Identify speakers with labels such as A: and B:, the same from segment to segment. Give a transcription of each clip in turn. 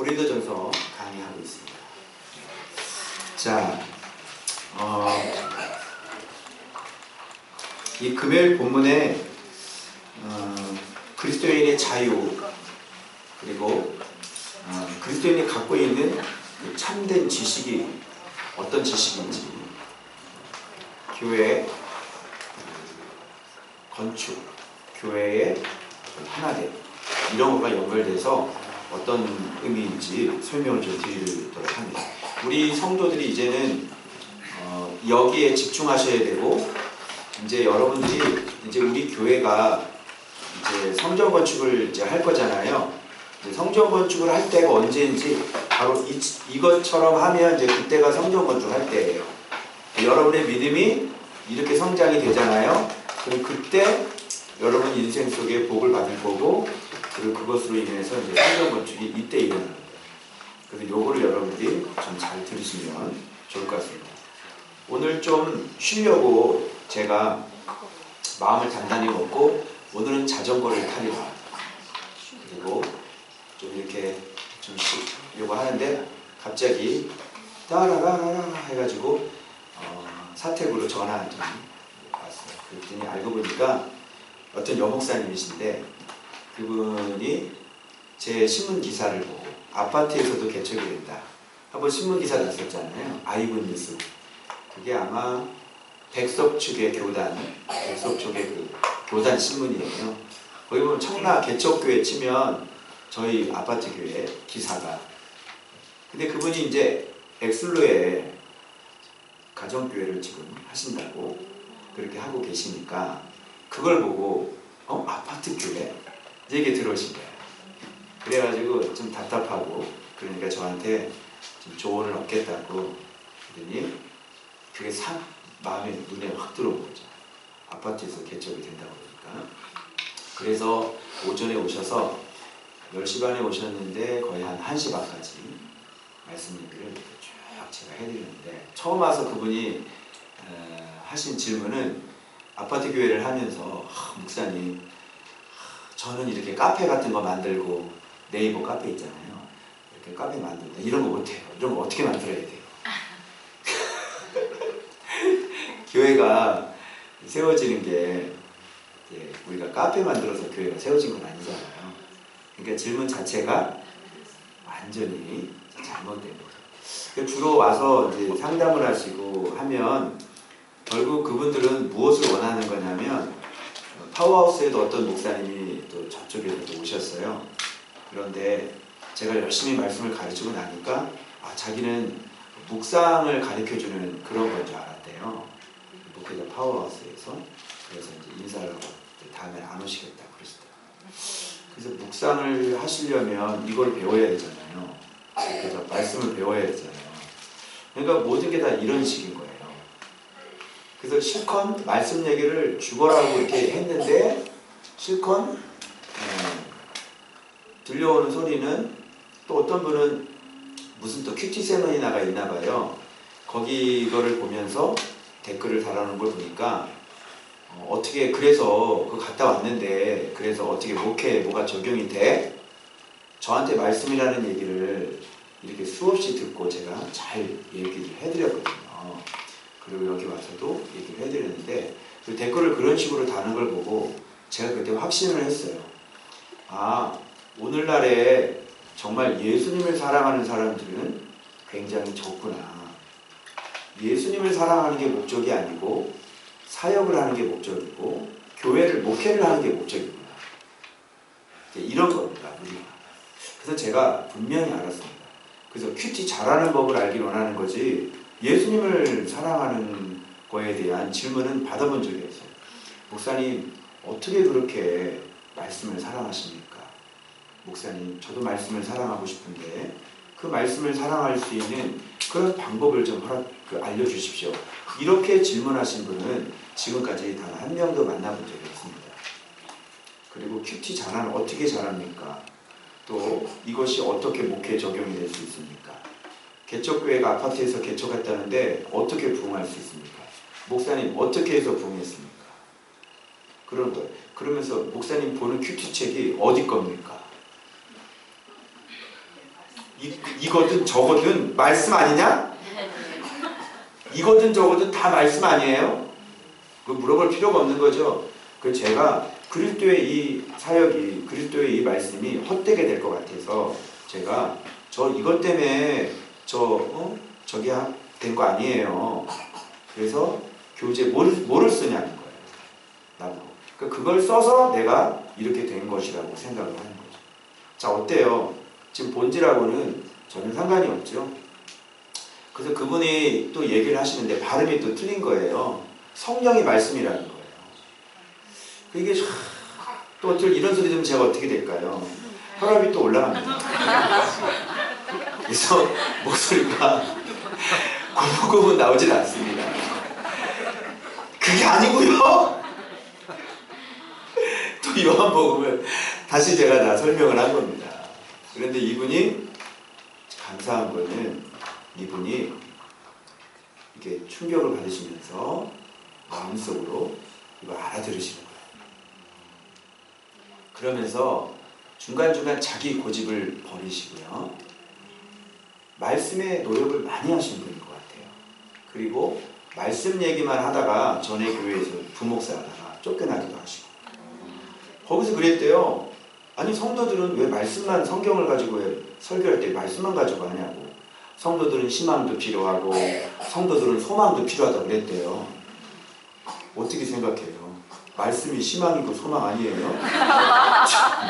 A: 고린도전서 강의하고 있습니다. 자, 이 금요일 본문에 그리스도인의 자유, 그리고 그리스도인이 갖고 있는 그 참된 지식이 어떤 지식인지, 교회의 건축, 교회의 하나됨, 이런 것과 연결돼서 어떤 의미인지 설명을 좀 드리도록 합니다. 우리 성도들이 이제는 여기에 집중하셔야 되고, 이제 여러분들이 이제 우리 교회가 이제 성전 건축을 이제 할 거잖아요. 이제 성전 건축을 할 때가 언제인지 바로 이것처럼 하면 이제 그때가 성전 건축할 때예요. 여러분의 믿음이 이렇게 성장이 되잖아요. 그럼 그때 여러분 인생 속에 복을 받을 거고, 그리고 그것으로 인해서 이제 성전 건축이 이때 일어나는 거예요. 그래서 요거를 여러분들이 좀 잘 들으시면 좋을 것 같습니다. 오늘 좀 쉬려고 제가 마음을 단단히 먹고 오늘은 자전거를 타려고, 그리고 좀 이렇게 좀 쉬려고 하는데 갑자기 따라라라라 해가지고 사택으로 전화 한 통이 왔어요. 그랬더니 알고 보니까 어떤 여목사님이신데, 그분이 제 신문 기사를 보고 아파트에서도 개척이 된다 한번 신문 기사 났었잖아요. 아이문뉴스. 그게 아마 백석축의 교단, 백석축의 그 교단 신문이에요. 거기 보면 청라 개척교회 치면 저희 아파트 교회 기사가. 근데 그분이 이제 엑슬로에 가정교회를 지금 하신다고 그렇게 하고 계시니까 그걸 보고 아파트 교회? 이게 들어오신 거예요. 그래가지고 좀 답답하고, 그러니까 저한테 좀 조언을 얻겠다고 그러더니 그게 마음에 눈에 확 들어온 거죠. 아파트에서 개척이 된다고 그러니까. 그래서 오전에 오셔서 10시 반에 오셨는데 거의 한 1시 반까지 말씀 얘기를 쭉 제가 해드렸는데, 처음 와서 그분이 하신 질문은 아파트 교회를 하면서 목사님, 저는 이렇게 카페 같은 거 만들고, 네이버 카페 있잖아요. 이렇게 카페 만든다. 이런 거 못해요. 이런 거 어떻게 만들어야 돼요? 교회가 세워지는 게 우리가 카페 만들어서 교회가 세워진 건 아니잖아요. 그러니까 질문 자체가 완전히 잘못된 거죠. 주로 와서 이제 상담을 하시고 하면 결국 그분들은 무엇을 원하는 거냐면, 파워하우스에도 어떤 목사님이 또 저쪽에도 오셨어요. 그런데 제가 열심히 말씀을 가르치고 나니까 자기는 묵상을 가르쳐주는 그런 건 줄 알았대요. 목회자 파워하우스에서. 그래서 이제 인사를 하고 다음에 안 오시겠다 그러시더라고요. 그래서 묵상을 하시려면 이걸 배워야 되잖아요. 그래서 말씀을 배워야 되잖아요. 그러니까 모든 게 다 이런 식인 거예요. 그래서 실컷 말씀 얘기를 죽어라고 이렇게 했는데, 실컷 들려오는 소리는 또 어떤 분은 무슨 또 큐티 세미나가 있나 봐요. 거기 이거를 보면서 댓글을 달아놓은 걸 보니까 어떻게, 그래서 그거 갔다 왔는데 그래서 어떻게 목회에 뭐가 적용이 돼? 저한테 말씀이라는 얘기를 이렇게 수없이 듣고 제가 잘 얘기를 해드렸거든요. 그리고 여기 와서도 얘기를 해드렸는데, 그 댓글을 그런 식으로 다는 걸 보고 제가 그때 확신을 했어요. 오늘날에 정말 예수님을 사랑하는 사람들은 굉장히 적구나. 예수님을 사랑하는 게 목적이 아니고 사역을 하는 게 목적이고 교회를, 목회를 하는 게 목적이구나. 이런 겁니다, 우리가. 그래서 제가 분명히 알았습니다. 그래서 큐티 잘하는 법을 알길 원하는 거지, 예수님을 사랑하는 거에 대한 질문은 받아본 적이 없어요. 목사님, 어떻게 그렇게 말씀을 사랑하십니까? 목사님, 저도 말씀을 사랑하고 싶은데 그 말씀을 사랑할 수 있는 그런 방법을 좀 알려주십시오. 이렇게 질문하신 분은 지금까지 단 한 명도 만나본 적이 없습니다. 그리고 큐티 잘하는, 어떻게 잘합니까? 또 이것이 어떻게 목회에 적용이 될 수 있습니까? 개척교회가 아파트에서 개척했다는데 어떻게 부흥할 수 있습니까? 목사님, 어떻게 해서 부흥했습니까? 그런 거. 그러면서 목사님 보는 큐티 책이 어디 겁니까? 이거든 저거든 말씀 아니냐? 이거든 저거든 다 말씀 아니에요? 그 물어볼 필요가 없는 거죠. 그 제가 그리스도의 이 사역이, 그리스도의 이 말씀이 헛되게 될 것 같아서 제가 이것 때문에 저기 된 거 아니에요. 그래서 교재 뭐를 쓰냐는 거예요. 나도. 그걸 써서 내가 이렇게 된 것이라고 생각을 하는 거죠. 자, 어때요? 지금 본질하고는 전혀 상관이 없죠. 그래서 그분이 또 얘기를 하시는데 발음이 또 틀린 거예요. 성령이 말씀이라는 거예요. 이게 또 이런 소리 들으면 제가 어떻게 될까요? 혈압이 또 올라갑니다. 그래서 목소리가 고분고분 나오질 않습니다. 그게 아니고요. 또 요한복음을 다시 제가 다 설명을 한 겁니다. 그런데 이분이 감사한 거는 이분이 이렇게 충격을 받으시면서 마음속으로 이거 알아들으시는 거예요. 그러면서 중간중간 자기 고집을 버리시고요. 말씀에 노력을 많이 하시는 분인 것 같아요. 그리고 말씀 얘기만 하다가 전에 교회에서 부목사 하다가 쫓겨나기도 하시고 거기서 그랬대요. 아니 성도들은 왜 말씀만 성경을 가지고 왜 설교할 때 말씀만 가지고 하냐고. 성도들은 희망도 필요하고 성도들은 소망도 필요하다고 그랬대요. 어떻게 생각해요? 말씀이 희망이고 소망 아니에요?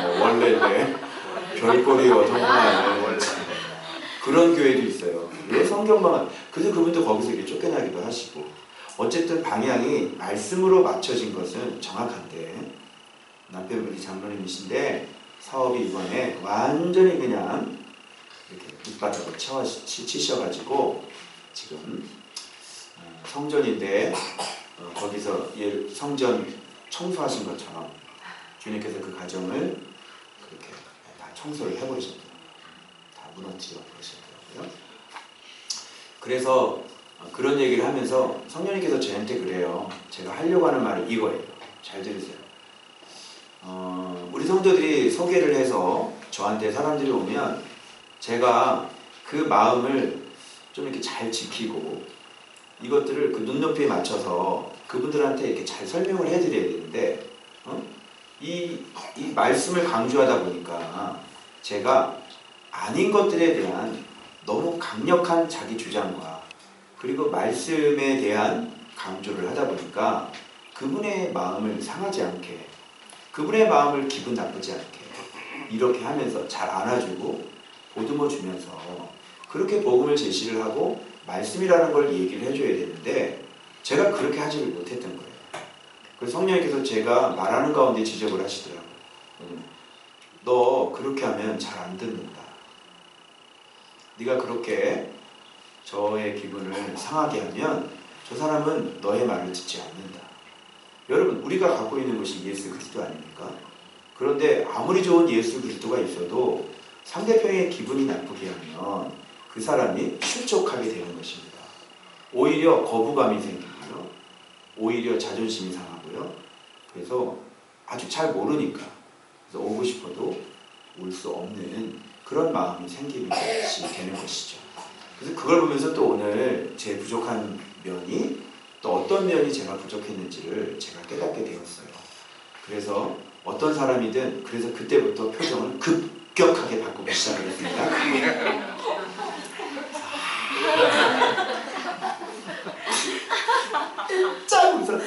A: 뭐 원래인데 별꼴이요 정말 그런 교회도 있어요. 왜 성경만 그래서 그분도 거기서 이렇게 쫓겨나기도 하시고 어쨌든 방향이 말씀으로 맞춰진 것은 정확한데 남편분이 장로님이신데 사업이 이번에 완전히 그냥 이렇게 밑바닥을 치셔가지고 지금 성전인데 거기서 성전 청소하신 것처럼 주님께서 그 가정을 그렇게 다 청소를 해버리셨더라고요. 다 무너뜨려 버리셨더라고요. 그래서 그런 얘기를 하면서 성령님께서 저한테 그래요. 제가 하려고 하는 말은 이거예요. 잘 들으세요. 우리 성도들이 소개를 해서 저한테 사람들이 오면 제가 그 마음을 좀 이렇게 잘 지키고 이것들을 그 눈높이에 맞춰서 그분들한테 이렇게 잘 설명을 해드려야 되는데 이 말씀을 강조하다 보니까 제가 아닌 것들에 대한 너무 강력한 자기 주장과 그리고 말씀에 대한 강조를 하다 보니까 그분의 마음을 상하지 않게 그분의 마음을 기분 나쁘지 않게 이렇게 하면서 잘 안아주고 보듬어 주면서 그렇게 복음을 제시를 하고 말씀이라는 걸 얘기를 해줘야 되는데 제가 그렇게 하지를 못했던 거예요. 그래서 성령님께서 제가 말하는 가운데 지적을 하시더라고요. 너 그렇게 하면 잘 안 듣는다. 네가 그렇게 저의 기분을 상하게 하면 저 사람은 너의 말을 듣지 않는다. 여러분 우리가 갖고 있는 것이 예수 그리스도 아닙니까? 그런데 아무리 좋은 예수 그리스도가 있어도 상대편의 기분이 나쁘게 하면 그 사람이 실족하게 되는 것입니다. 오히려 거부감이 생기고요. 오히려 자존심이 상하고요. 그래서 아주 잘 모르니까 그래서 오고 싶어도 올 수 없는 그런 마음이 생기는 것이 되는 것이죠. 그래서 그걸 보면서 또 오늘 제 부족한 면이 또 어떤 면이 제가 부족했는지를 제가 깨닫게 되었어요. 그래서 어떤 사람이든 그래서 그때부터 표정을 급격하게 바꾸기 시작했습니다. 짱 웃었어요.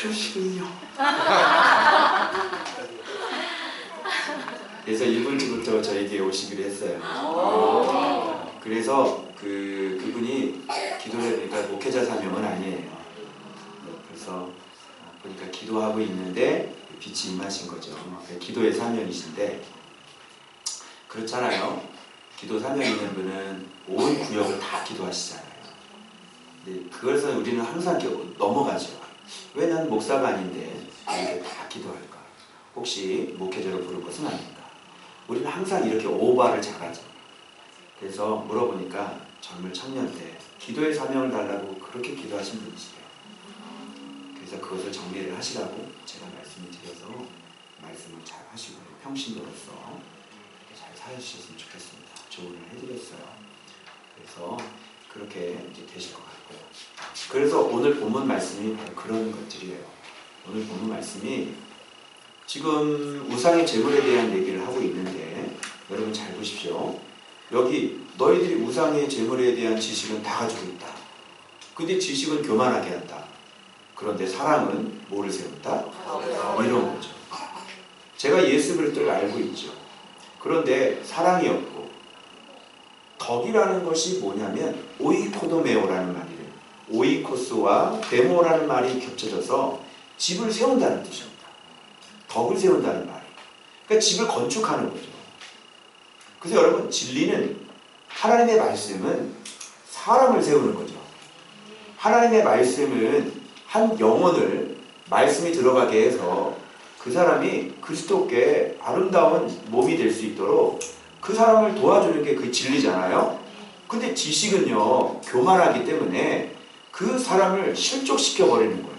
A: 그러시군요. 그래서 1분쯤부터 저에게 오시기로 했어요. 그래서 그분이 기도를 해보니까 목회자 사명은 아니에요. 그래서 보니까 기도하고 있는데 빛이 임하신 거죠. 기도의 사명이신데 그렇잖아요. 기도 사명 있는 분은 온 구역을 다 기도하시잖아요. 근데 그것을 우리는 항상 넘어가죠. 왜 난 목사가 아닌데 이렇게 다 기도할까? 혹시 목회자로 부를 것은 아닌가? 우리는 항상 이렇게 오바를 잘하죠. 그래서 물어보니까 젊은 청년 때 기도의 사명을 달라고 그렇게 기도하신 분이시래요. 그래서 그것을 정리를 하시라고 제가 말씀을 드려서 말씀을 잘 하시고 평신도로서 잘 사셨으면 좋겠습니다. 조언을 해드렸어요. 그래서 그렇게 이제 되실 것 같고요. 그래서 오늘 본문 말씀이 바로 그런 것들이에요. 오늘 본문 말씀이 지금 우상의 제물에 대한 얘기를 하고 있는데 여러분 잘 보십시오. 여기 너희들이 우상의 제물에 대한 지식은 다 가지고 있다. 근데 지식은 교만하게 한다. 그런데 사랑은 뭐를 세운다? 이런 거죠. 제가 예수 그리스도를 알고 있죠. 그런데 사랑이 없고 덕이라는 것이 뭐냐면 오이코도메오라는 말이에요. 오이코스와 데모라는 말이 겹쳐져서 집을 세운다는 뜻입니다. 덕을 세운다는 말. 그러니까 집을 건축하는 거죠. 그래서 여러분 진리는 하나님의 말씀은 사람을 세우는 거죠. 하나님의 말씀은 한 영혼을 말씀이 들어가게 해서 그 사람이 그리스도께 아름다운 몸이 될 수 있도록 그 사람을 도와주는 게 그 진리잖아요. 근데 지식은요 교만하기 때문에 그 사람을 실족시켜 버리는 거예요.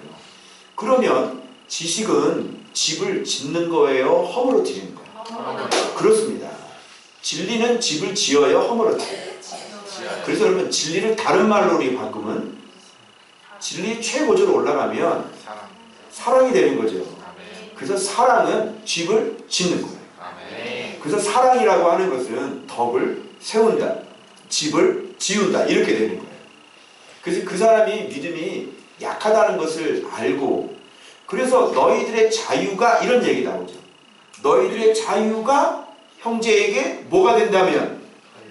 A: 그러면 지식은 집을 짓는 거예요? 허물어뜨리는 거예요? 그렇습니다. 진리는 집을 지어요? 허물어뜨려요? 그래서 여러분 진리를 다른 말로 우리 바꾸면 진리 최고조로 올라가면 사랑이 되는 거죠. 그래서 사랑은 집을 짓는 거예요. 그래서 사랑이라고 하는 것은 덕을 세운다. 집을 지운다. 이렇게 되는 거예요. 그래서 그 사람이 믿음이 약하다는 것을 알고 그래서 너희들의 자유가 이런 얘기 나오죠. 너희들의 자유가 형제에게 뭐가 된다면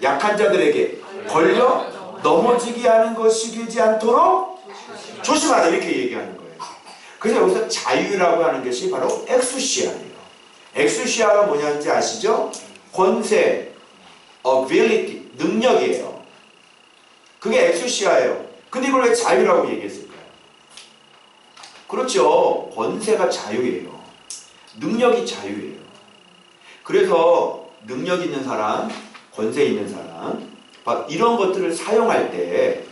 A: 약한 자들에게 걸려 넘어지게 하는 것이 되지 않도록 조심하라 이렇게 얘기하는 거예요. 그래서 여기서 자유라고 하는 것이 바로 엑수시아예요. 엑수시아가 뭐냐는지 아시죠? 권세, ability, 능력이에요. 그게 엑수시아예요. 근데 이걸 왜 자유라고 얘기했을까요? 그렇죠. 권세가 자유예요. 능력이 자유예요. 그래서 능력 있는 사람, 권세 있는 사람 이런 것들을 사용할 때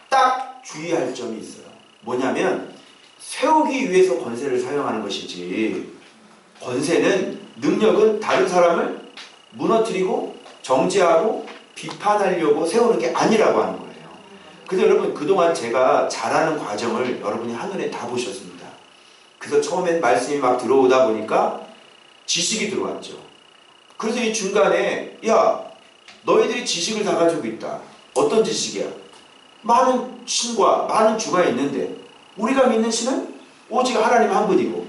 A: 딱 주의할 점이 있어요. 뭐냐면 세우기 위해서 권세를 사용하는 것이지 권세는 능력은 다른 사람을 무너뜨리고 정죄하고 비판하려고 세우는 게 아니라고 하는 거예요. 그래서 여러분 그동안 제가 자라는 과정을 여러분이 한눈에 다 보셨습니다. 그래서 처음엔 말씀이 막 들어오다 보니까 지식이 들어왔죠. 그래서 이 중간에 야 너희들이 지식을 다 가지고 있다. 어떤 지식이야? 많은 신과 많은 주가 있는데 우리가 믿는 신은 오직 하나님 한 분이고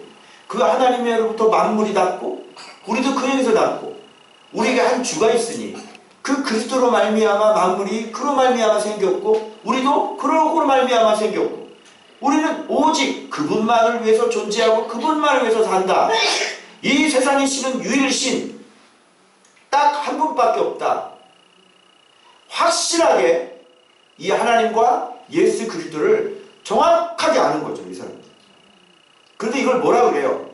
A: 그 하나님으로부터 만물이 났고 우리도 그 영에서 났고 우리에게 한 주가 있으니 그 그리스도로 말미암아 만물이 그로 말미암아 생겼고 우리도 그로 말미암아 생겼고 우리는 오직 그분만을 위해서 존재하고 그분만을 위해서 산다. 이 세상의 신은 유일신 딱 한 분밖에 없다. 확실하게 이 하나님과 예수 그리스도를 정확하게 아는 거죠. 이 사람들. 그런데 이걸 뭐라 그래요?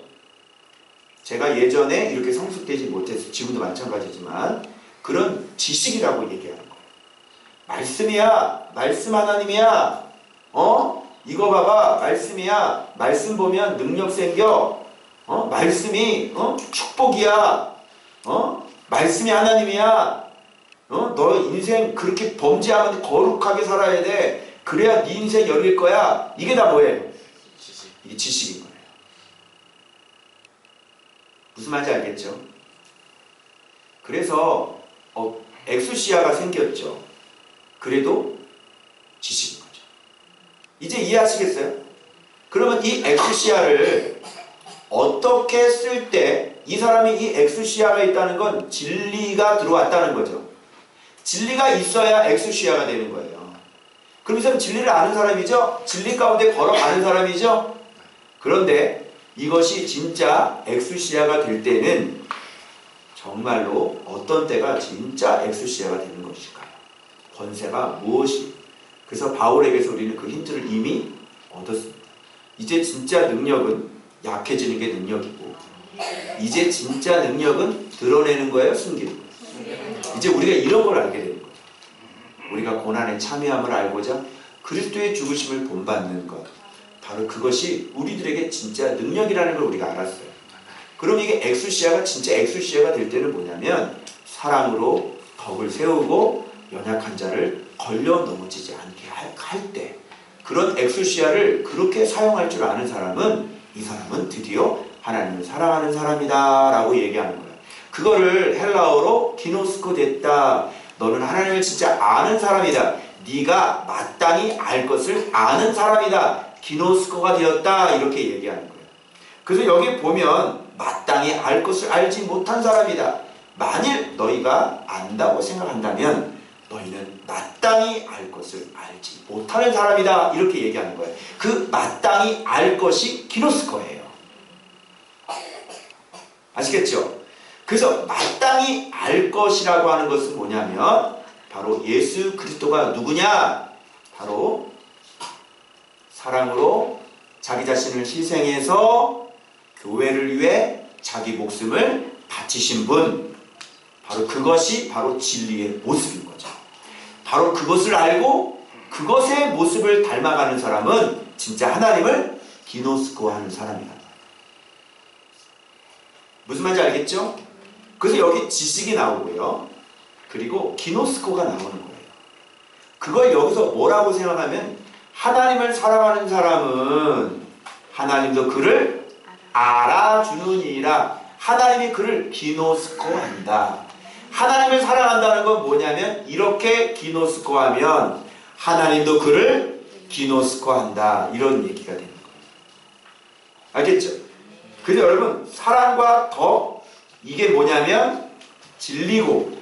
A: 제가 예전에 이렇게 성숙되지 못해서 지금도 마찬가지지만 그런 지식이라고 얘기하는 거예요. 말씀이야. 말씀 하나님이야. 이거 봐봐. 말씀이야. 말씀 보면 능력 생겨. 말씀이 축복이야. 말씀이 하나님이야. 너 인생 그렇게 범죄하면 거룩하게 살아야 돼. 그래야 네 인생 열릴 거야. 이게 다 뭐예요? 이게 지식인 거예요. 무슨 말인지 알겠죠? 그래서 엑수시아가 생겼죠. 그래도 지식인 거죠. 이제 이해하시겠어요? 그러면 이 엑수시아를 어떻게 쓸 때 이 사람이 이 엑수시아가 있다는 건 진리가 들어왔다는 거죠. 진리가 있어야 엑수시아가 되는 거예요. 그럼 이 사람은 진리를 아는 사람이죠? 진리 가운데 걸어가는 사람이죠? 그런데 이것이 진짜 엑수시아가 될 때는 정말로 어떤 때가 진짜 엑수시아가 되는 것일까요? 권세가 무엇이? 그래서 바울에게서 우리는 그 힌트를 이미 얻었습니다. 이제 진짜 능력은 약해지는 게 능력이고 이제 진짜 능력은 드러내는 거예요? 숨기는 거예요? 이제 우리가 이런 걸 알게 되는 거예요. 우리가 고난에 참여함을 알고자 그리스도의 죽으심을 본받는 것 바로 그것이 우리들에게 진짜 능력이라는 걸 우리가 알았어요. 그럼 이게 엑수시아가 진짜 엑수시아가 될 때는 뭐냐면 사랑으로 덕을 세우고 연약한 자를 걸려 넘어지지 않게 할 때, 그런 엑수시아를 그렇게 사용할 줄 아는 사람은, 이 사람은 드디어 하나님을 사랑하는 사람이다 라고 얘기하는 거예요. 그거를 헬라어로 기노스코 됐다. 너는 하나님을 진짜 아는 사람이다. 네가 마땅히 알 것을 아는 사람이다. 기노스코가 되었다. 이렇게 얘기하는 거예요. 그래서 여기 보면 마땅히 알 것을 알지 못한 사람이다. 만일 너희가 안다고 생각한다면 너희는 마땅히 알 것을 알지 못하는 사람이다. 이렇게 얘기하는 거예요. 그 마땅히 알 것이 기노스코예요. 아시겠죠? 그래서 마땅히 알 것이라고 하는 것은 뭐냐면 바로 예수 그리스도가 누구냐? 바로 사랑으로 자기 자신을 희생해서 교회를 위해 자기 목숨을 바치신 분, 바로 그것이 바로 진리의 모습인 거죠. 바로 그것을 알고 그것의 모습을 닮아가는 사람은 진짜 하나님을 기노스코하는 사람이다. 무슨 말인지 알겠죠? 그래서 여기 지식이 나오고요. 그리고 기노스코가 나오는 거예요. 그걸 여기서 뭐라고 생각하면, 하나님을 사랑하는 사람은 하나님도 그를 알아주느니라. 하나님이 그를 기노스코한다. 하나님을 사랑한다는 건 뭐냐면 이렇게 기노스코하면 하나님도 그를 기노스코한다. 이런 얘기가 되는 거예요. 알겠죠? 그래서 여러분, 사랑과 덕, 이게 뭐냐면 진리고,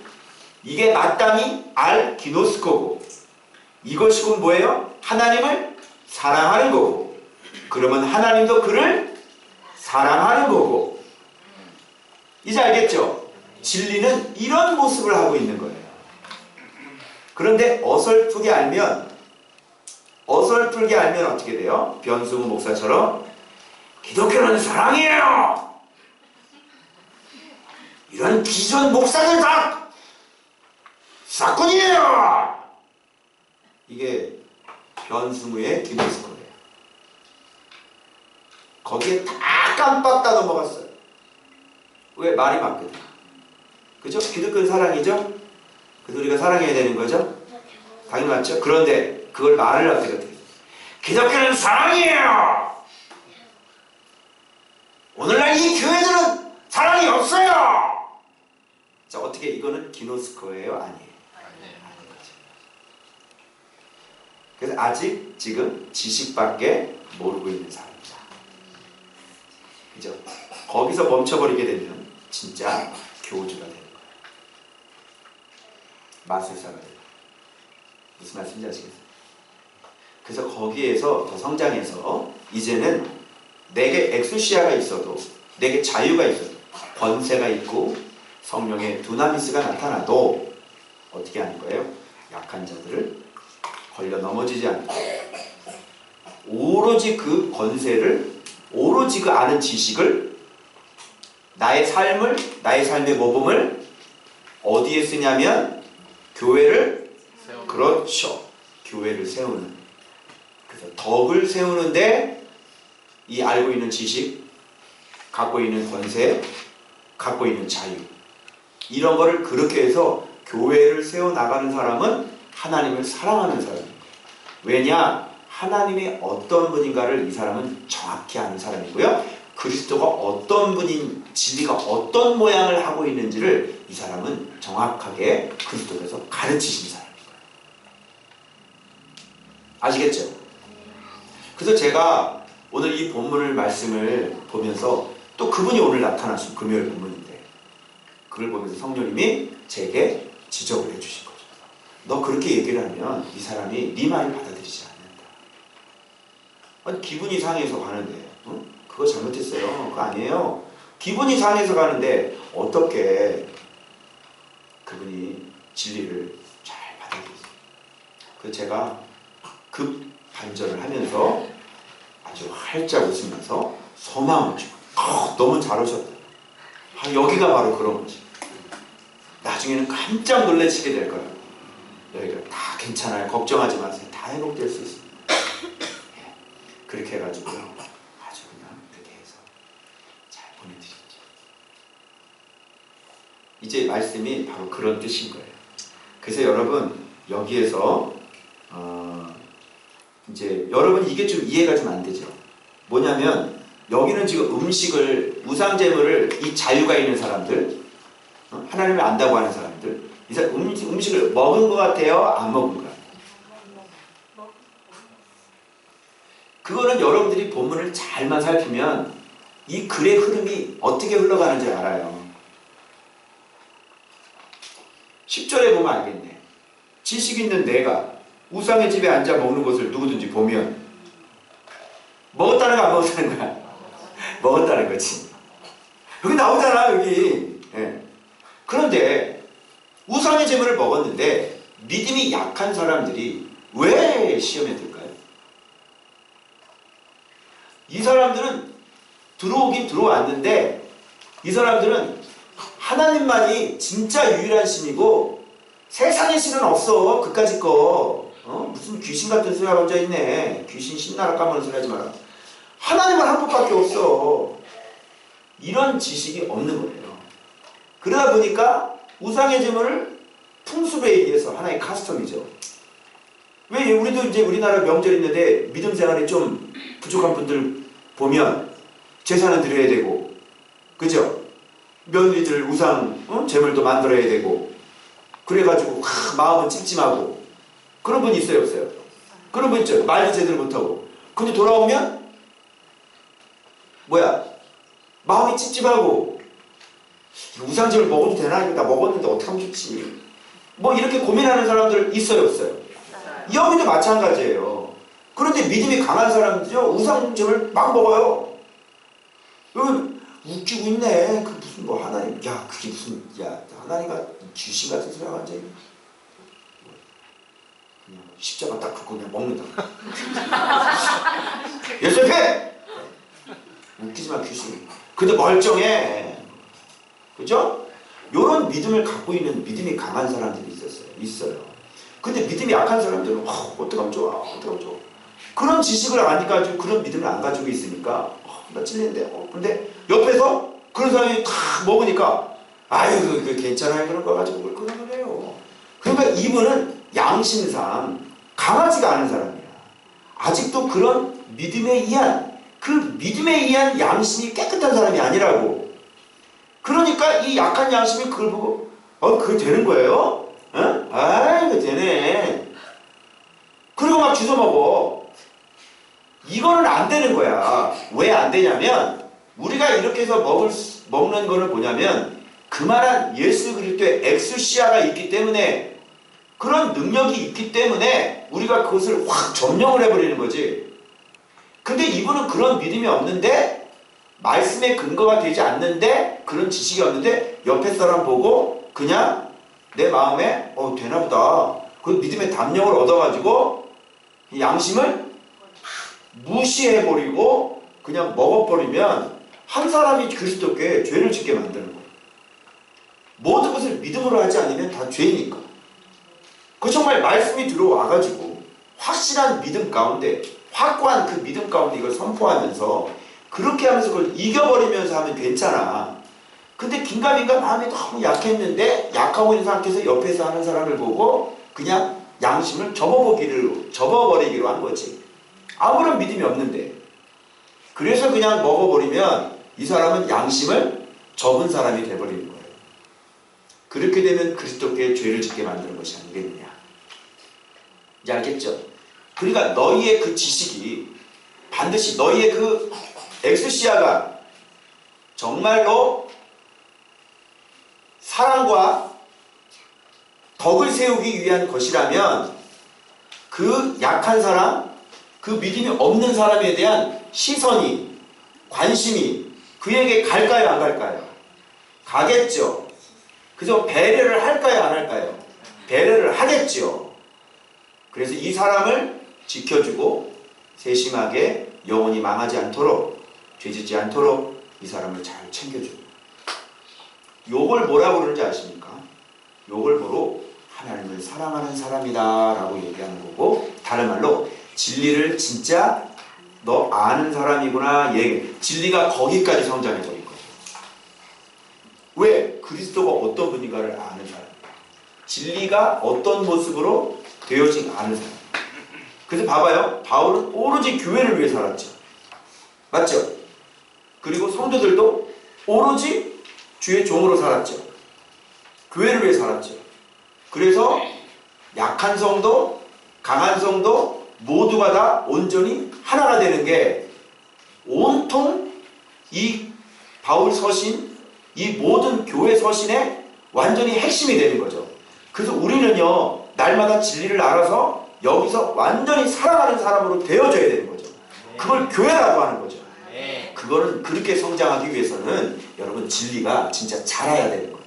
A: 이게 마땅히 알 기노스코고, 이것이 곧 뭐예요? 하나님을 사랑하는 거고, 그러면 하나님도 그를 사랑하는 거고. 이제 알겠죠? 진리는 이런 모습을 하고 있는 거예요. 그런데 어설프게 알면 어떻게 돼요? 변승우 목사처럼 기독교는 사랑이에요! 이런 기존 목사들 다 사건이에요! 이게 변승우의 기노스코예요. 거기에 다 깜빡 다 넘어갔어요. 왜? 말이 맞거든. 그죠? 기독교는 사랑이죠? 그래서 우리가 사랑해야 되는 거죠? 당연히 맞죠? 그런데 그걸 말을 할 때가 돼요. 기독교는 사랑이에요! 오늘날 이 교회들은 사랑이 없어요! 자, 어떻게, 이거는 기노스코예요? 아니에요? 아닌 거죠. 그래서 아직 지금 지식밖에 모르고 있는 사람이다. 그죠? 거기서 멈춰버리게 되면 진짜 교주가 되는 거예요. 마술사가 돼요. 무슨 말씀인지 아시겠어요? 그래서 거기에서 더 성장해서 이제는 내게 엑수시아가 있어도, 내게 자유가 있어도, 권세가 있고 성령의 두나미스가 나타나도 어떻게 하는 거예요? 약한 자들을 걸려 넘어지지 않고 오로지 그 권세를, 오로지 그 아는 지식을, 나의 삶을, 나의 삶의 모범을 어디에 쓰냐면 교회를, 그렇죠, 교회를 세우는, 그래서 덕을 세우는데 이 알고 있는 지식, 갖고 있는 권세, 갖고 있는 자유, 이런 거를 그렇게 해서 교회를 세워나가는 사람은 하나님을 사랑하는 사람입니다. 왜냐? 하나님이 어떤 분인가를 이 사람은 정확히 아는 사람이고요. 그리스도가 어떤 분인, 진리가 어떤 모양을 하고 있는지를 이 사람은 정확하게 그리스도에서 가르치신 사람인 거예요. 아시겠죠? 그래서 제가 오늘 이 본문을 말씀을 보면서, 또 그분이 오늘 나타나신 금요일 본문인데, 그걸 보면서 성령님이 제게 지적을 해주신 거죠. 너 그렇게 얘기를 하면 이 사람이 네 말을 받아들이지 않는다. 아니, 기분이 상해서 가는데, 응? 그거 잘못했어요. 그거 아니에요. 기분이 상해서 가는데 어떻게 그분이 진리를 잘 받아들이세요? 그래서 제가 급 반전을 하면서 아주 활짝 웃으면서 소망을 주고, 너무 잘 오셨다. 여기가 바로 그런 거지. 나중에는 깜짝 놀라시게 될 거예요. 너희가 다 괜찮아요. 걱정하지 마세요. 다 회복될 수 있습니다. 그렇게 해가지고요, 아주 그냥 그렇게 해서 잘 보내드리죠. 이제 말씀이 바로 그런 뜻인 거예요. 그래서 여러분 여기에서 이제 여러분 이게 좀 이해가 좀 안 되죠. 뭐냐면 여기는 지금 음식을 우상제물을 이 자유가 있는 사람들, 하나님을 안다고 하는 사람들, 이 사람 음식을 먹은 것 같아요? 안 먹은 것 같아요? 그거는 여러분들이 본문을 잘만 살피면 이 글의 흐름이 어떻게 흘러가는지 알아요. 10절에 보면 알겠네. 지식 있는 내가 우상의 집에 앉아 먹는 것을 누구든지 보면 먹었다는 거 안 먹었다는 거야? 먹었다는 거지. 여기 나오잖아 여기. 예. 그런데 우상의 제물을 먹었는데 믿음이 약한 사람들이 왜 시험에 들까요? 이 사람들은 들어오긴 들어왔는데 이 사람들은 하나님만이 진짜 유일한 신이고 세상의 신은 없어. 그까짓 거. 무슨 귀신 같은 소리가 얹어있네. 귀신 신나라 까먹는 소리 하지 마라. 하나님은 한 분밖에 없어. 이런 지식이 없는 거예요. 그러다 보니까 우상의 제물을 풍습에 의해서 하나의 카스텀이죠. 왜 우리도 이제 우리나라 명절 있는데 믿음 생활이 좀 부족한 분들 보면 제사는 드려야 되고, 그죠? 며느리들 우상 제물도 만들어야 되고, 그래가지고 마음은 찜찜하고 그런 분 있어요 없어요? 그런 분 있죠. 말도 제대로 못하고. 근데 돌아오면 뭐야? 마음이 찝찝하고 우상제물 먹어도 되나? 이거 나 먹었는데 어떡하면 좋지? 뭐 이렇게 고민하는 사람들 있어요 없어요? 여기도 마찬가지예요. 그런데 믿음이 강한 사람들이요 우상제물 막 먹어요. 여기 웃기고 있네. 그 무슨 뭐 하나님, 야 그게 무슨, 야 하나님가 귀신 같은 소리가 완전히 그냥 십자가 딱 긋고 그냥 먹는다. 예수님 웃기지만 귀신. 근데 멀쩡해. 그죠? 요런 믿음을 갖고 있는 믿음이 강한 사람들이 있어요. 근데 믿음이 약한 사람들은 어떡하면 좋아, 어떡하면 좋아. 그런 지식을 안 가지고 그런 믿음을 안 가지고 있으니까 나 찔리는데 근데 옆에서 그런 사람이 다 먹으니까 아유 그 괜찮아요 그런 거 가지고 그걸 그런 거래요. 그러니까 이분은 양심상 강하지가 않은 사람이야. 아직도 그런 믿음에 의한 그 믿음에 의한 양심이 깨끗한 사람이 아니라고. 그러니까 이 약한 양심이 그걸 보고 그게 되는 거예요? 어? 아이 이거 되네. 그리고 막 주워 먹어. 이거는 안 되는 거야. 왜 안 되냐면 우리가 이렇게 해서 먹는 거는 뭐냐면 그만한 예수 그리스도의 엑스시아가 있기 때문에, 그런 능력이 있기 때문에 우리가 그것을 확 점령을 해버리는 거지. 근데 이분은 그런 믿음이 없는데, 말씀의 근거가 되지 않는데, 그런 지식이 없는데 옆에 사람 보고 그냥 내 마음에 되나보다 그 믿음의 담력을 얻어가지고 양심을 무시해버리고 그냥 먹어버리면 한 사람이 그리스도께 죄를 짓게 만드는 거예요. 모든 것을 믿음으로 하지 않으면 다 죄니까. 그 정말 말씀이 들어와가지고 확실한 믿음 가운데, 확고한 그 믿음 가운데 이걸 선포하면서 그렇게 하면서 그걸 이겨버리면서 하면 괜찮아. 근데 긴가민가 마음이 너무 약했는데 약하고 있는 상태에서 옆에서 하는 사람을 보고 그냥 양심을 접어버리기로 한 거지. 아무런 믿음이 없는데. 그래서 그냥 먹어버리면 이 사람은 양심을 접은 사람이 돼버리는 거예요. 그렇게 되면 그리스도께 죄를 짓게 만드는 것이 아니겠느냐. 이제 알겠죠? 그러니까 너희의 그 지식이 반드시 너희의 그 엑스시아가 정말로 사랑과 덕을 세우기 위한 것이라면 그 약한 사람, 그 믿음이 없는 사람에 대한 시선이, 관심이 그에게 갈까요 안 갈까요? 가겠죠. 그래서 배려를 할까요 안 할까요? 배려를 하겠죠. 그래서 이 사람을 지켜주고 세심하게 영원히 망하지 않도록, 죄짓지 않도록 이 사람을 잘 챙겨주고. 요걸 뭐라고 그러는지 아십니까? 요걸 보고 하나님을 사랑하는 사람이다 라고 얘기하는 거고, 다른 말로 진리를 진짜 너 아는 사람이구나 진리가 거기까지 성장해버린 거예요. 왜? 그리스도가 어떤 분인가 모습인가를 아는 사람. 진리가 어떤 모습으로 되어진 아는 사람. 그래서 봐봐요. 바울은 오로지 교회를 위해 살았죠. 맞죠? 그리고 성도들도 오로지 주의 종으로 살았죠. 교회를 위해 살았죠. 그래서 약한 성도, 강한 성도 모두가 다 온전히 하나가 되는 게 온통 이 바울 서신, 이 모든 교회 서신의 완전히 핵심이 되는 거죠. 그래서 우리는요, 날마다 진리를 알아서 여기서 완전히 살아가는 사람으로 되어져야 되는 거죠. 그걸 교회라고 하는 거죠. 그거는 그렇게 성장하기 위해서는 여러분 진리가 진짜 자라야 되는 거예요.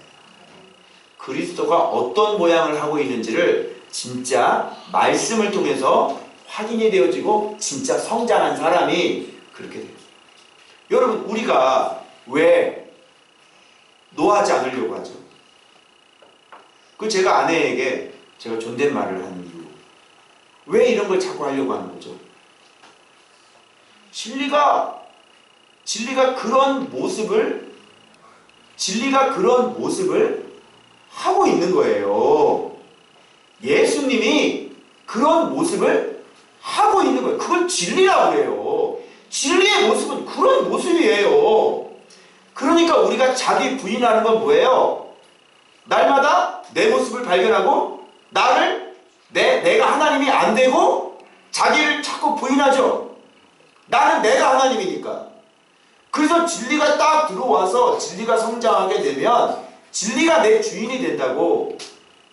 A: 그리스도가 어떤 모양을 하고 있는지를 진짜 말씀을 통해서 확인이 되어지고 진짜 성장한 사람이 그렇게 돼요. 여러분, 우리가 왜 노하지 않으려고 하죠? 그 제가 아내에게 제가 존댓말을 하는 이유, 왜 이런 걸 자꾸 하려고 하는 거죠? 진리가 그런 모습을 하고 있는 거예요. 예수님이 그런 모습을 하고 있는 거예요. 그걸 진리라고 해요. 진리의 모습은 그런 모습이에요. 그러니까 우리가 자기 부인하는 건 뭐예요? 날마다 내 모습을 발견하고 내가 하나님이 안 되고 자기를 자꾸 부인하죠. 나는 내가 하나님이니까. 그래서 진리가 딱 들어와서 진리가 성장하게 되면 진리가 내 주인이 된다고.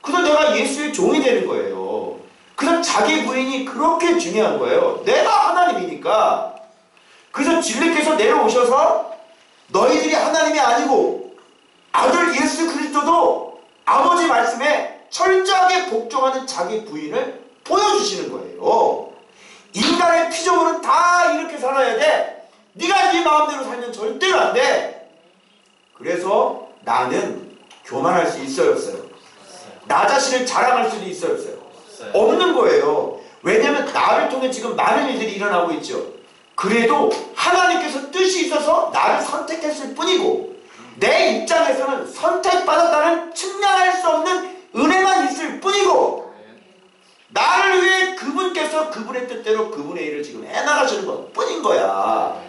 A: 그래서 내가 예수의 종이 되는 거예요. 그래서 자기 부인이 그렇게 중요한 거예요. 내가 하나님이니까. 그래서 진리께서 내려오셔서 너희들이 하나님이 아니고 아들 예수 그리스도도 아버지 말씀에 철저하게 복종하는 자기 부인을 보여주시는 거예요. 인간의 피조물은 다 이렇게 살아야 돼. 네가 네 마음대로 살면 절대로 안 돼. 그래서 나는 교만할 수 있어요, 없어요? 나 자신을 자랑할 수도 있어요, 없어요? 없는 거예요. 왜냐하면 나를 통해 지금 많은 일들이 일어나고 있죠. 그래도 하나님께서 뜻이 있어서 나를 선택했을 뿐이고 내 입장에서는 선택받았다는 측량할 수 없는 은혜만 있을 뿐이고 나를 위해 그분께서 그분의 뜻대로 그분의 일을 지금 해나가시는 것 뿐인 거야.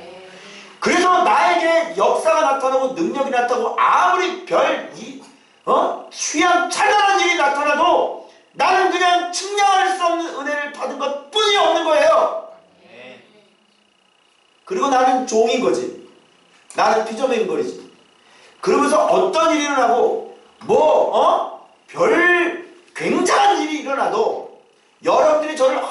A: 그래서 나에게 역사가 나타나고 능력이 나타나고 아무리 취한 찬란한 일이 나타나도 나는 그냥 측량할 수 없는 은혜를 받은 것 뿐이 없는 거예요. 그리고 나는 종인 거지. 나는 피조물인 거지. 그러면서 어떤 일이 일어나고 별 굉장한 일이 일어나도 여러분들이 저를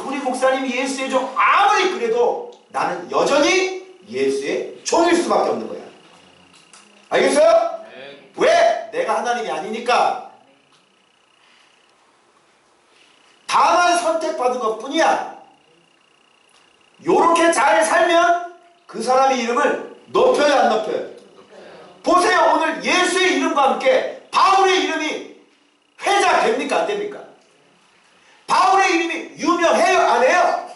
A: 우리 목사님이 예수의 종 아무리 그래도 나는 여전히 예수의 종일 수밖에 없는 거야. 알겠어요? 네. 왜? 내가 하나님이 아니니까. 다만 선택받은 것 뿐이야. 요렇게 잘 살면 그 사람의 이름을 높여요, 안 높여요? 보세요. 오늘 예수의 이름과 함께 바울의 이름이 회자 됩니까, 안 됩니까? 바울의 이름이 유명해요, 안 해요?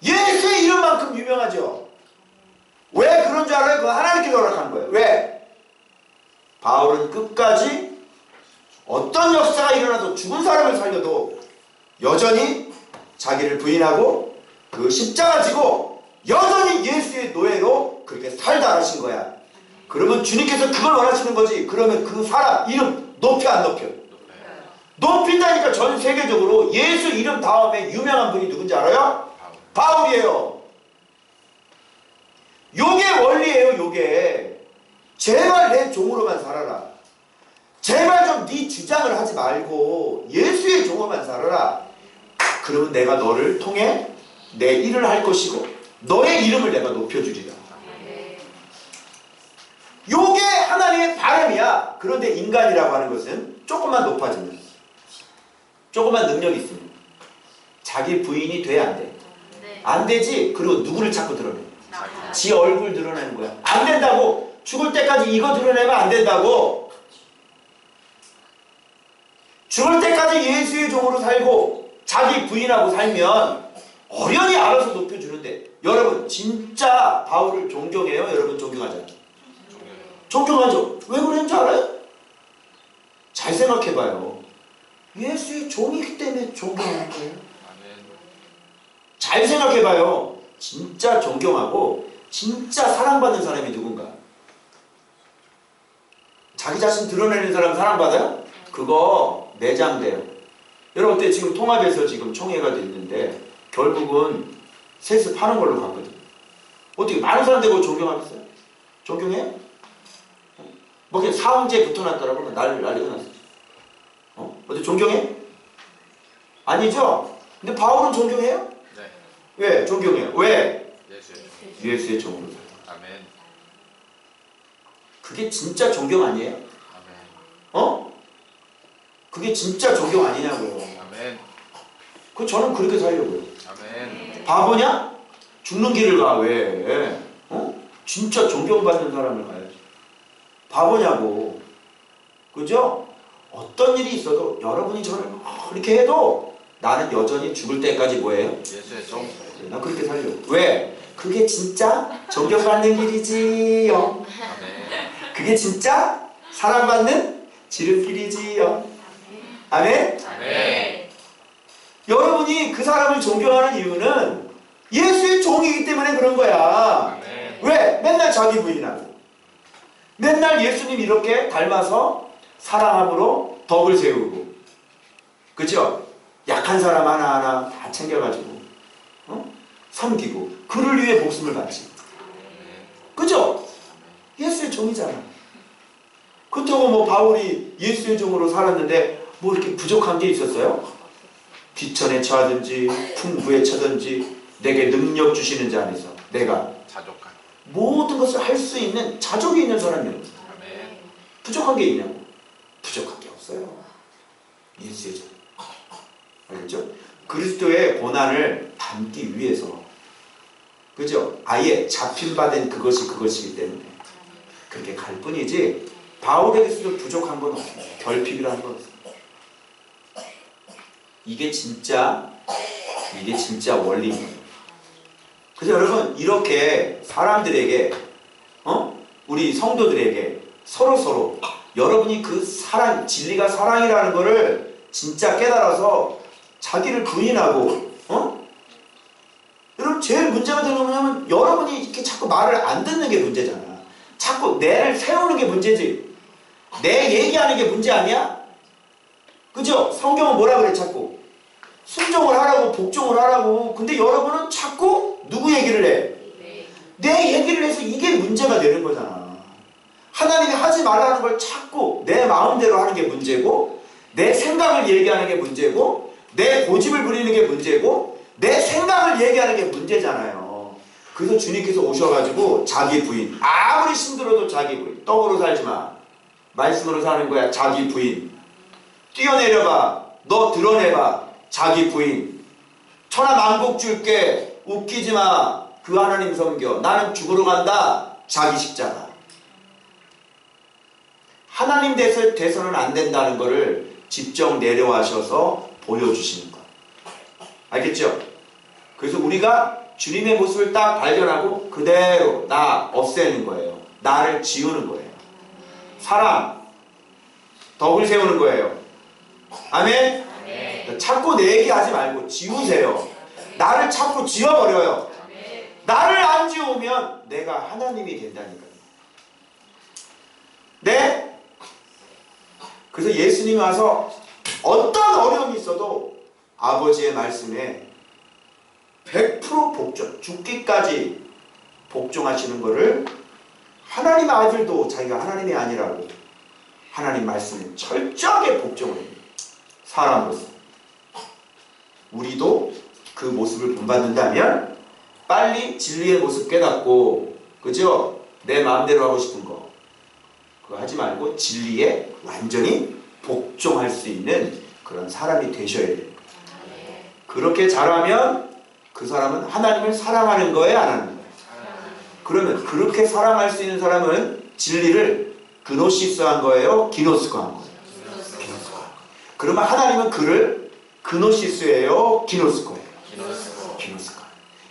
A: 예수의 이름만큼 유명하죠. 왜 그런 줄 알아요? 그건 하나님께서 허락한 거예요. 왜? 바울은 끝까지 어떤 역사가 일어나도 죽은 사람을 살려도 여전히 자기를 부인하고 그 십자가 지고 여전히 예수의 노예로 그렇게 살다 하신 거야. 그러면 주님께서 그걸 원하시는 거지. 그러면 그 사람 이름 높여 안 높여? 높인다니까. 전 세계적으로 예수 이름 다음에 유명한 분이 누군지 알아요? 바울이에요. 요게 원리예요. 요게. 제발 내 종으로만 살아라. 제발 좀 네 주장을 하지 말고 예수의 종으로만 살아라. 그러면 내가 너를 통해 내 일을 할 것이고 너의 이름을 내가 높여주리라. 요게 하나님의 바람이야. 그런데 인간이라고 하는 것은 조금만 높아지면, 조금만 능력이 있으면 자기 부인이 돼, 안 돼? 안 되지. 그리고 누구를 자꾸 드러내? 지 얼굴 드러내는 거야. 안 된다고. 죽을 때까지 이거 드러내면 안 된다고. 죽을 때까지 예수의 종으로 살고 자기 부인하고 살면 어련히 알아서 높여주는데, 여러분 진짜 바울을 존경해요? 여러분 존경하잖아요. 존경하죠. 왜 그러는지 알아요? 생각해봐요. 예수의 종이기 때문에 존경하는 거예요. 잘 생각해봐요. 진짜 존경하고 진짜 사랑받는 사람이 누군가? 자기 자신 드러내는 사람 사랑받아요? 그거 매장돼요. 여러분 어때? 지금 통합에서 지금 총회가 됐는데 결국은 세습하는 걸로 갔거든요. 어떻게 많은 사람들 존경하겠어요? 존경해요? 뭐 그냥 사형제 붙어놨더라고 난리가 났어요. 어때? 존경해? 아니죠? 근데 바울은 존경해요?
B: 네.
A: 왜? 존경해요. 왜?
B: 예수의
A: 종으로 살아.
B: 아멘.
A: 그게 진짜 존경 아니에요?
B: 아멘.
A: 그게 진짜 존경 아니냐고요.
B: 아멘.
A: 저는 그렇게 살려고요.
B: 아멘.
A: 바보냐? 죽는 길을 가. 왜? 진짜 존경받는 사람을 가야지. 바보냐고. 그죠? 어떤 일이 있어도 여러분이 저를 그렇게 해도 나는 여전히 죽을 때까지 뭐예요?
B: 예수의 종.
A: 나 그렇게 살려. 왜? 그게 진짜 존경받는 길이지요.
B: 아멘.
A: 그게 진짜 사랑받는 지름길이지요. 아멘?
B: 아멘.
A: 여러분이 그 사람을 존경하는 이유는 예수의 종이기 때문에 그런 거야.
B: 아멘.
A: 왜? 맨날 자기 부인하고 맨날 예수님 이렇게 닮아서 사랑함으로 덕을 세우고, 그죠? 약한 사람 하나하나 다 챙겨가지고 섬기고 그를 위해 목숨을 바치. 그죠? 예수의 종이잖아. 그렇다고 뭐 바울이 예수의 종으로 살았는데 뭐 이렇게 부족한 게 있었어요? 비천에 처하든지 풍부에 처든지 내게 능력 주시는 자 안에서 내가
B: 자족한.
A: 모든 것을 할 수 있는 자족이 있는 사람이에요.
B: 아멘.
A: 부족한 게 있냐고? 부족한 게 없어요. 예수의 종. 알겠죠? 그리스도의 고난을 담기 위해서, 그죠? 아예 잡힌 바 된 그것이기 때문에 그렇게 갈 뿐이지 바울에게서도 부족한 건 없어요. 결핍이라는 건 없어요. 이게 진짜 원리입니다. 그래서 여러분 이렇게 사람들에게 우리 성도들에게 서로 여러분이 그 사랑, 진리가 사랑이라는 거를 진짜 깨달아서 자기를 부인하고 여러분 제일 문제가 되는 건 뭐냐면 여러분이 이렇게 자꾸 말을 안 듣는 게 문제잖아. 자꾸 내를 세우는 게 문제지. 내 얘기하는 게 문제 아니야? 그죠? 성경은 뭐라 그래 자꾸? 순종을 하라고, 복종을 하라고. 근데 여러분은 자꾸 누구 얘기를 해? 내 얘기를 해서 이게 문제가 되는 거잖아. 하나님이 하지 말라는 걸 자꾸 내 마음대로 하는 게 문제고, 내 생각을 얘기하는 게 문제고, 내 고집을 부리는 게 문제고, 내 생각을 얘기하는 게 문제잖아요. 그래서 주님께서 오셔가지고 자기 부인, 아무리 힘들어도 자기 부인, 떡으로 살지 마, 말씀으로 사는 거야. 자기 부인 뛰어내려봐, 너 드러내봐, 자기 부인. 천하만국 줄게, 웃기지 마, 그 하나님 섬겨, 나는 죽으러 간다, 자기 십자가. 하나님 돼서는 안 된다는 것을 직접 내려와셔서 보여주시는 것. 알겠죠? 그래서 우리가 주님의 모습을 딱 발견하고 그대로 나 없애는 거예요. 나를 지우는 거예요. 사랑, 덕을 세우는 거예요. 아멘? 아멘. 자꾸 내 얘기하지 말고 지우세요. 나를 자꾸 지워버려요. 나를 안 지우면 내가 하나님이 된다니까요. 네? 그래서 예수님이 와서 어떤 어려움이 있어도 아버지의 말씀에 100% 복종, 죽기까지 복종하시는 것을 하나님 아들도 자기가 하나님이 아니라고 하나님 말씀에 철저하게 복종을 해요. 사람으로서. 우리도 그 모습을 본받는다면 빨리 진리의 모습 깨닫고, 그죠? 내 마음대로 하고 싶은 거 그거 하지 말고 진리에 완전히 복종할 수 있는 그런 사람이 되셔야 돼요. 그렇게 잘하면 그 사람은 하나님을 사랑하는 거예요, 안 하는 거예요? 그러면 그렇게 사랑할 수 있는 사람은 진리를 그노시스한 거예요, 기노스코한 거예요? 기노스코. 그러면 하나님은 그를 그노시스예요, 기노스코예요? 기노스코.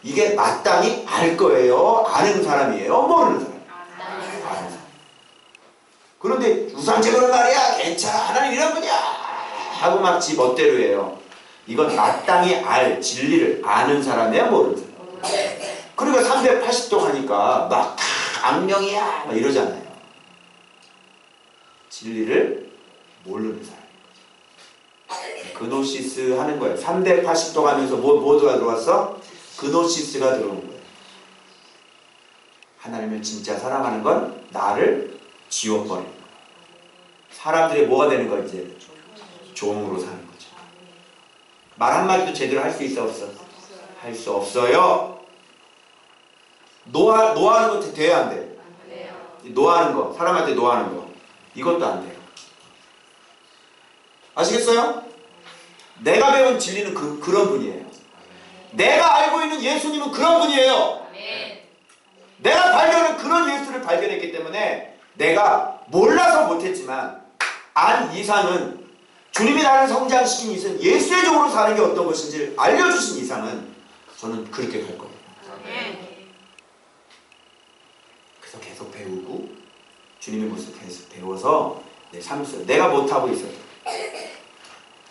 A: 이게 마땅히 알 거예요, 아는 사람이에요, 모르는 사람? 아는 사람. 그런데 우상적으로 말이야 괜찮아 하나님 이런 분이야 하고 막 지 멋대로 해요. 이건 마땅히 알 진리를 아는 사람이야 모르는 사람. 그러니까 380도 하니까 막 악명이야 막 이러잖아요. 진리를 모르는 사람. 그노시스 하는 거예요. 380도 가면서 뭐가 들어왔어? 그노시스가 들어온 거예요. 하나님을 진짜 사랑하는 건 나를 지워버리는 거예요. 사람들이 뭐가 되는 거야 이제? 종으로 사는 거죠. 말 한마디도 제대로 할 수 있어 없어? 할 수 없어요. 노하는 거 돼야 안 돼? 노하는 거, 사람한테 노하는 거 이것도 안 돼요. 아시겠어요? 내가 배운 진리는 그런 분이에요. 내가 알고 있는 예수님은 그런 분이에요. 내가 발견한 그런 예수를 발견했기 때문에 내가 몰라서 못했지만 안 이상은 주님이 나를 성장시킨 이상 예수의 종으로 사는 게 어떤 것인지 알려주신 이상은 저는 그렇게 갈 거예요. 그래서 계속 배우고 주님의 모습을 계속 배워서 내 삶 속에 내가 못하고 있어요.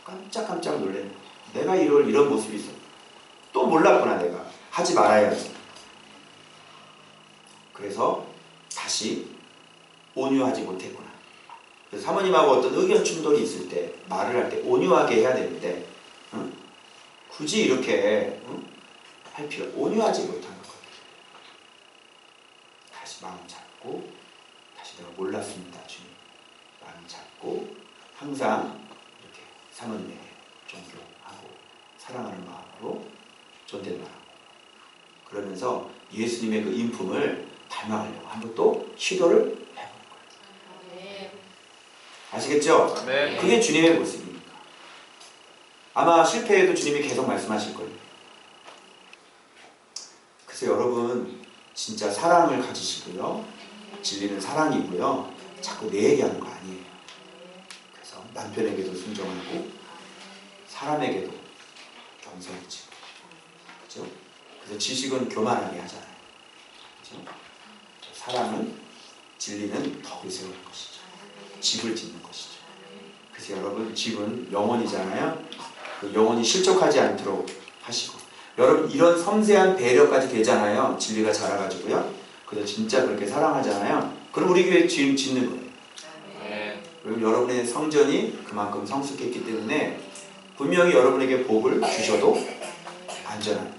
A: 깜짝 놀래는 내가 이런 모습이 있어. 또 몰랐구나 내가. 하지 말아야지. 그래서 다시 온유하지 못했구나. 그래서 사모님하고 어떤 의견 충돌이 있을 때 말을 할 때 온유하게 해야 되는데 굳이 이렇게 할 필요 온유하지 못하는 거예요. 다시 마음 잡고 다시 내가 몰랐습니다 주님. 마음 잡고 항상 이렇게 사모님에게 존경하고 사랑하는 마음으로 존댓말하고 그러면서 예수님의 그 인품을 닮아가려고 한번 또 시도를 해보는 거예요. 아시겠죠? 그게 주님의 모습입니다. 아마 실패해도 주님이 계속 말씀하실 거예요. 그래서 여러분 진짜 사랑을 가지시고요. 진리는 사랑이고요. 자꾸 내 얘기하는 거 아니에요. 그래서 남편에게도 순종하고 사람에게도 겸손해지고 그렇죠? 그래서 지식은 교만하게 하잖아요. 그렇죠? 사랑은 진리는 덕을 세우는 것이죠. 집을 짓는 것이죠. 그래서 여러분 집은 영혼이잖아요. 그 영혼이 실족하지 않도록 하시고 여러분 이런 섬세한 배려까지 되잖아요. 진리가 자라가지고요. 그래서 진짜 그렇게 사랑하잖아요. 그럼 우리 교회 지금 짓는 거예요. 그리고 여러분의 성전이 그만큼 성숙했기 때문에 분명히 여러분에게 복을 주셔도 안전한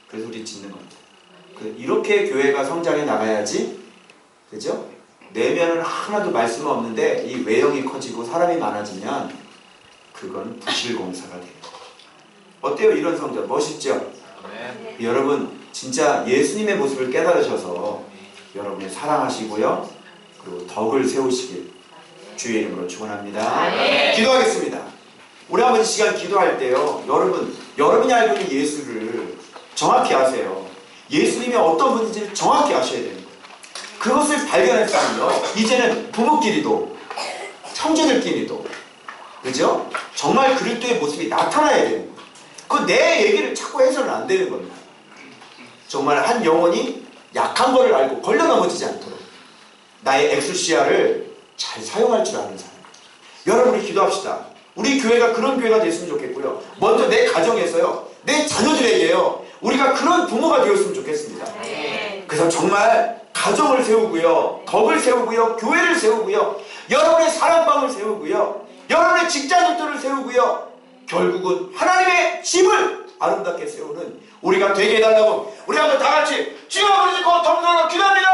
A: 그래서 우리 짓는 겁니다. 이렇게 교회가 성장해 나가야지, 그죠? 내면은 하나도 말씀 없는데 이 외형이 커지고 사람이 많아지면 그건 부실공사가 돼요. 어때요? 이런 성전 멋있죠? 여러분 진짜 예수님의 모습을 깨달으셔서 여러분이 사랑하시고요. 그리고 덕을 세우시길 주의 이름으로 축원합니다. 기도하겠습니다. 우리 아버지 시간 기도할 때요. 여러분이 알고 있는 예수를 정확히 아세요. 예수님이 어떤 분인지를 정확히 아셔야 되는 거예요. 그것을 발견했다면요. 이제는 부부끼리도 형제들끼리도 그죠? 정말 그리스도의 모습이 나타나야 되는 거예요. 그 내 얘기를 자꾸 해서는 안 되는 겁니다. 정말 한 영혼이 약한 거를 알고 걸려 넘어지지 않도록 나의 엑스시아를 잘 사용할 줄 아는 사람. 여러분이 기도합시다. 우리 교회가 그런 교회가 됐으면 좋겠고요. 먼저 내 가정에서요. 내 자녀들에게요. 우리가 그런 부모가 되었으면 좋겠습니다. 그래서 정말 가정을 세우고요. 덕을 세우고요. 교회를 세우고요. 여러분의 사랑방을 세우고요. 여러분의 직장들을 세우고요. 결국은 하나님의 집을 아름답게 세우는 우리가 되게 해달라고 우리 한번 다 같이 주여 부르짖고 통성으로 기도합니다.